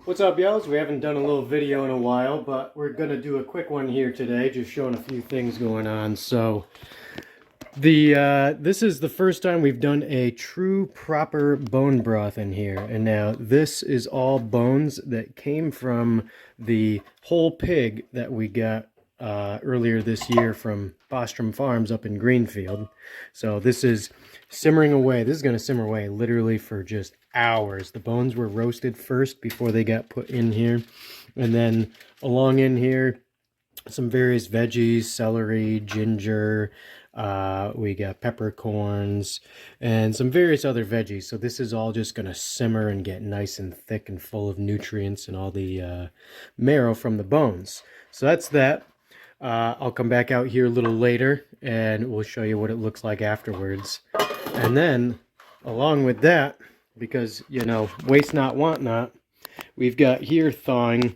What's up, y'all? We haven't done a little video in a while, but we're gonna do a quick one here today, just showing a few things going on. So this is the first time we've done a true proper bone broth in here, and now this is all bones that came from the whole pig that we got earlier this year from Bostrom Farms up in Greenfield. So this is simmering away. This is going to simmer away literally for just hours. The bones were roasted first before they got put in here, and then along in here some various veggies, celery, ginger, we got peppercorns and some various other veggies. So this is all just going to simmer and get nice and thick and full of nutrients and all the marrow from the bones. So that's that. I'll come back out here a little later and we'll show you what it looks like afterwards. And then along with that, because you know, waste not, want not, we've got here thawing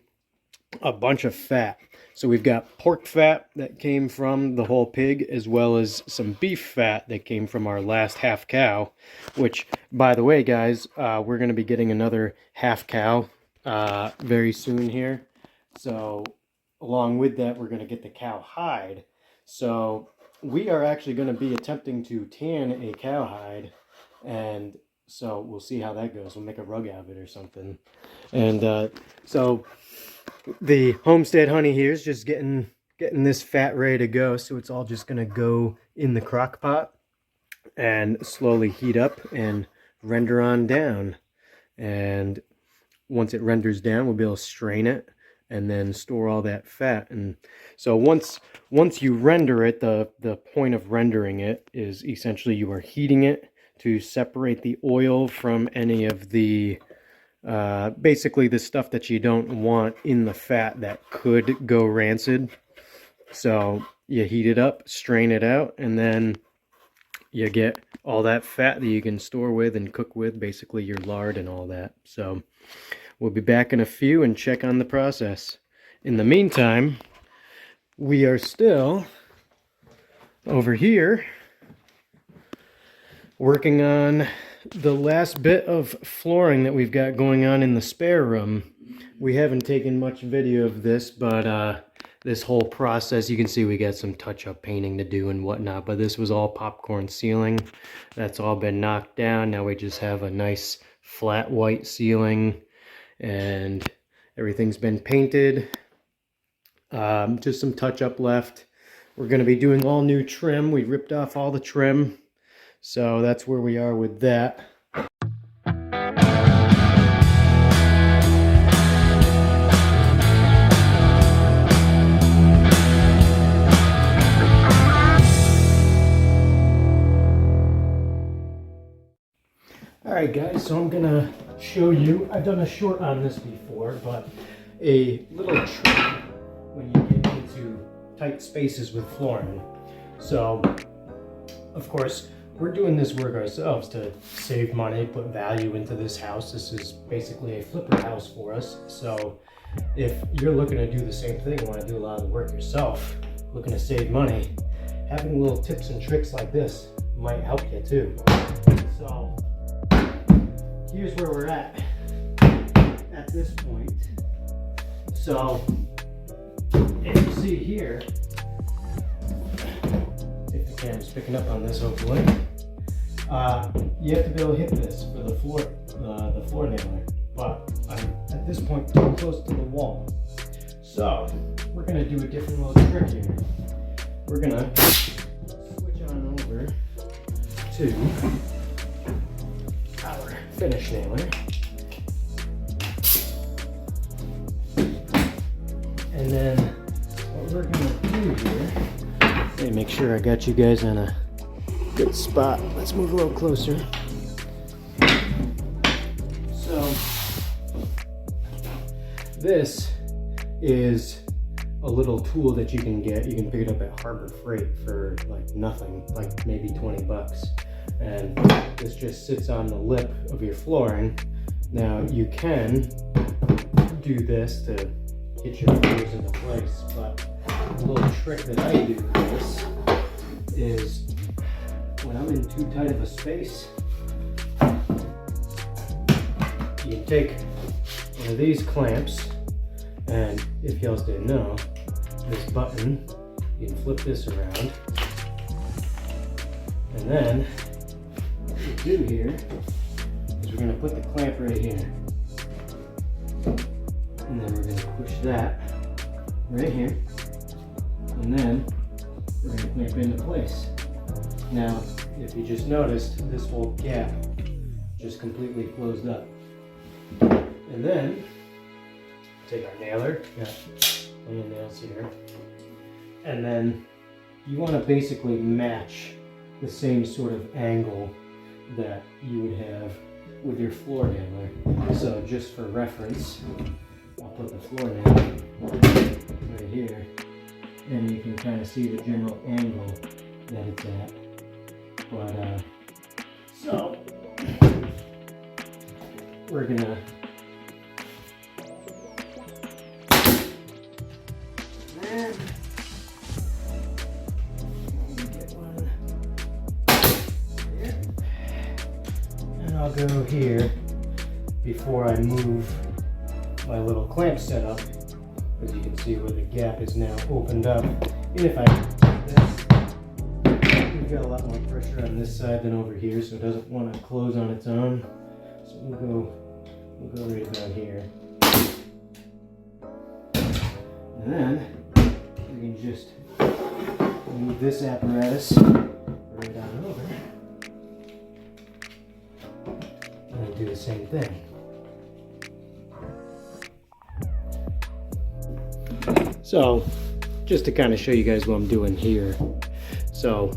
a bunch of fat. So we've got pork fat that came from the whole pig, as well as some beef fat that came from our last half cow, which, by the way, guys, we're going to be getting another half cow very soon here. So along with that, we're going to get the cow hide. So we are actually going to be attempting to tan a cow hide, and so we'll see how that goes. We'll make a rug out of it or something. And so the Homestead honey here is just getting this fat ready to go. So it's all just going to go in the crock pot and slowly heat up and render on down. And once it renders down, we'll be able to strain it and then store all that fat. And so once you render it, the point of rendering it is essentially you are heating it to separate the oil from any of the basically the stuff that you don't want in the fat that could go rancid. So you heat it up, strain it out, and then you get all that fat that you can store with and cook with, basically your lard and all that. So we'll be back in a few and check on the process. In the meantime, we are still over here working on the last bit of flooring that we've got going on in the spare room. We haven't taken much video of this, but this whole process, you can see we got some touch-up painting to do and whatnot, but this was all popcorn ceiling. That's all been knocked down. Now we just have a nice flat white ceiling, and everything's been painted. Just some touch-up left. We're going to be doing all new trim. We ripped off all the trim. So that's where we are with that. Alright guys, so I'm gonna show you, I've done a short on this before, but a little trick when you get into tight spaces with flooring. So, of course, we're doing this work ourselves to save money, put value into this house. This is basically a flipper house for us. So if you're looking to do the same thing, want to do a lot of the work yourself, looking to save money, having little tips and tricks like this might help you too. So here's where we're at this point. So if you see here, if the camera's picking up on this, hopefully, you have to be able to hit this for the floor nailer, but I'm at this point pretty close to the wall. So we're going to do a different little trick here. We're going to switch on over to our finish nailer. And then what we're going to do here, let me make sure I got you guys on a good spot. Let's move a little closer. So this is a little tool that you can get. You can pick it up at Harbor Freight for like nothing, like maybe 20 bucks. And this just sits on the lip of your flooring. Now you can do this to get your floors into place, but a little trick that I do with this is when I'm in too tight of a space, you can take are these clamps, and if y'all didn't know, this button, you can flip this around, and then what we do here is we're going to put the clamp right here, and then we're going to push that right here, and then we're going to clamp it into place. Now, if you just noticed, this whole gap just completely closed up. And then, take our nailer, got plenty of nails here, and then you want to basically match the same sort of angle that you would have with your floor nailer. So just for reference, I'll put the floor nailer right here, and you can kind of see the general angle that it's at. But so we're gonna get one here, and I'll go here before I move my little clamp setup, as you can see where the gap is now opened up. And if I do this, we've got a lot more pressure on this side than over here, so it doesn't want to close on its own. So we'll go right down here, and then we can just move this apparatus right on over, and then do the same thing. So, just to kind of show you guys what I'm doing here. So,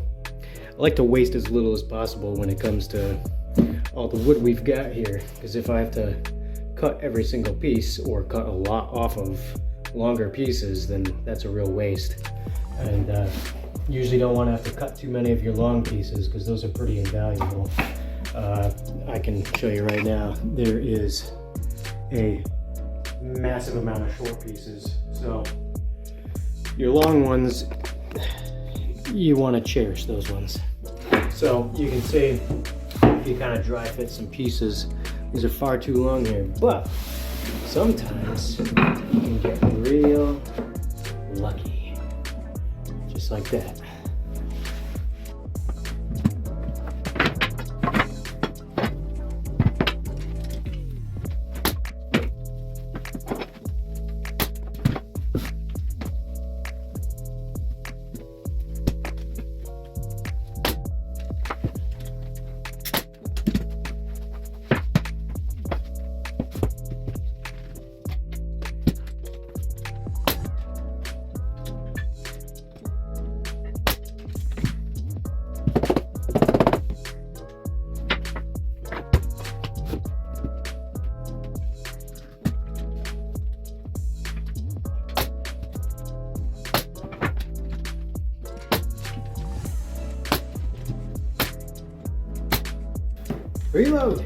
I like to waste as little as possible when it comes to all the wood we've got here, because if I have to cut every single piece or cut a lot off of longer pieces, then that's a real waste. And usually don't want to have to cut too many of your long pieces, because those are pretty invaluable. I can show you right now, there is a massive amount of short pieces. So your long ones, you want to cherish those ones. So you can see, if you kind of dry fit some pieces, these are far too long here, but sometimes you can get real lucky, just like that. Reload!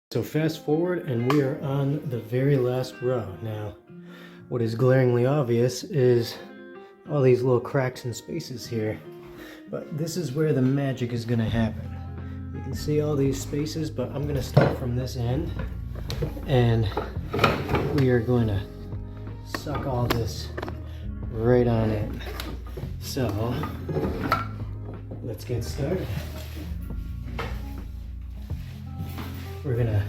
So fast forward and we are on the very last row. Now, what is glaringly obvious is all these little cracks and spaces here. But this is where the magic is gonna happen. You can see all these spaces, but I'm gonna start from this end, and we are going to suck all this right on in. So let's get started. We're gonna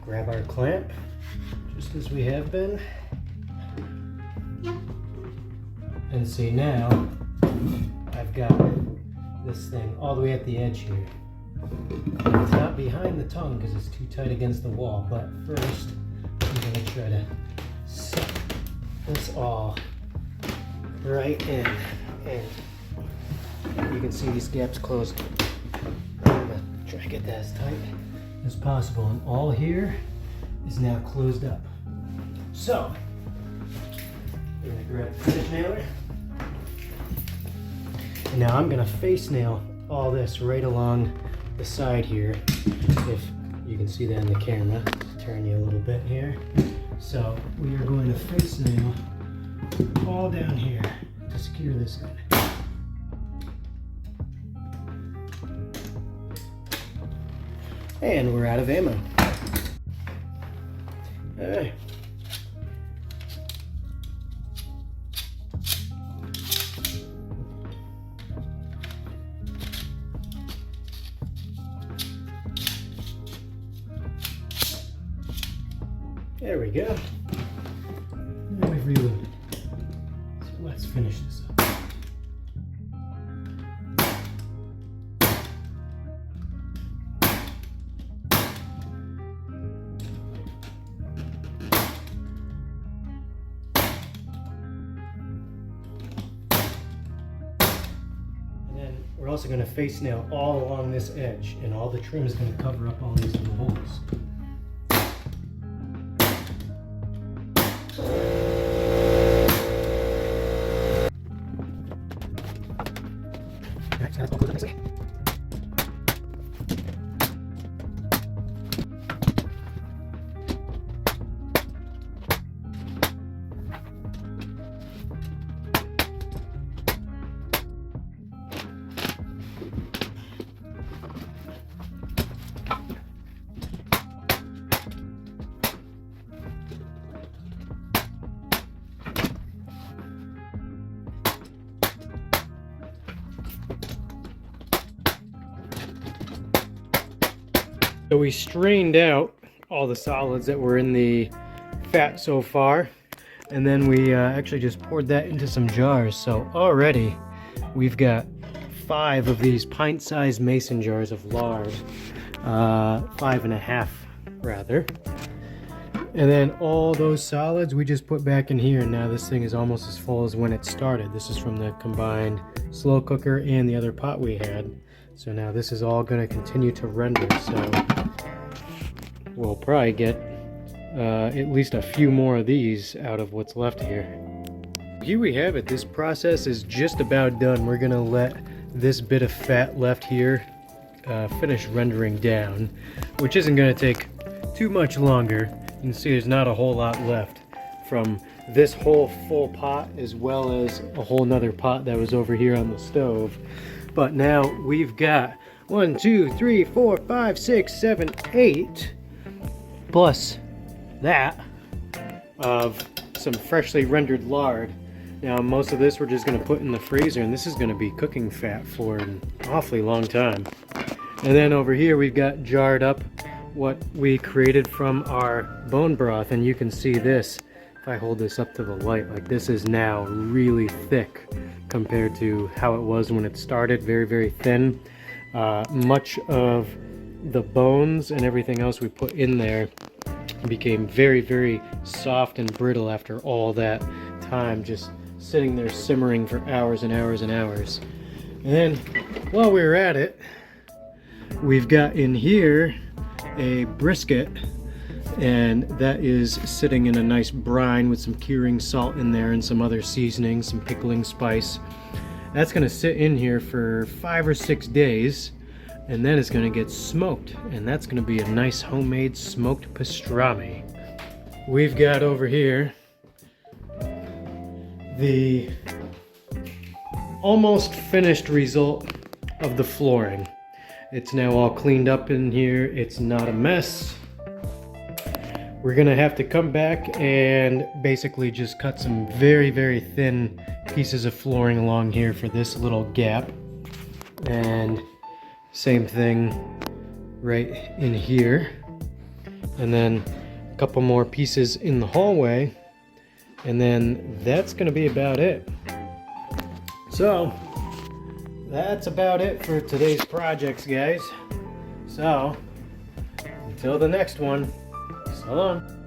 grab our clamp, just as we have been. And see, now I've got this thing all the way at the edge here. It's not behind the tongue because it's too tight against the wall, but first I'm going to try to suck this all right in. And you can see these gaps closed. I'm going to try to get that as tight as possible. And all here is now closed up. So, we're going to grab the finish nailer. And now I'm going to face nail all this right along the side here, if you can see that in the camera. Turn you a little bit here. So we are going to face nail all down here to secure this in. And we're out of ammo. All right. There we go. Now we've reloaded. So let's finish this up. And then we're also going to face nail all along this edge, and all the trim is going to cover up all these little holes. So we strained out all the solids that were in the fat so far, and then we actually just poured that into some jars. So already we've got 5 of these pint-sized mason jars of lard, 5.5 rather. And then all those solids we just put back in here, and now this thing is almost as full as when it started. This is from the combined slow cooker and the other pot we had. So now this is all going to continue to render, so we'll probably get at least a few more of these out of what's left here. Here we have it. This process is just about done. We're going to let this bit of fat left here finish rendering down, which isn't going to take too much longer. You can see there's not a whole lot left from this whole full pot, as well as a whole nother pot that was over here on the stove. But now we've got 1, 2, 3, 4, 5, 6, 7, 8, plus that of some freshly rendered lard. Now most of this we're just going to put in the freezer, and this is going to be cooking fat for an awfully long time. And then over here we've got jarred up what we created from our bone broth, and you can see this. If I hold this up to the light, like, this is now really thick compared to how it was when it started. Very, very thin. Much of the bones and everything else we put in there became very, very soft and brittle after all that time just sitting there simmering for hours and hours and hours. And then while we were at it, we've got in here a brisket, and that is sitting in a nice brine with some curing salt in there and some other seasoning, some pickling spice. That's going to sit in here for 5 or 6 days, and then it's going to get smoked, and that's going to be a nice homemade smoked pastrami. We've got over here the almost finished result of the flooring. It's now all cleaned up in here. It's not a mess. We're gonna have to come back and basically just cut some very, very thin pieces of flooring along here for this little gap. And same thing right in here. And then a couple more pieces in the hallway. And then that's gonna be about it. So that's about it for today's projects, guys. So until the next one, so long.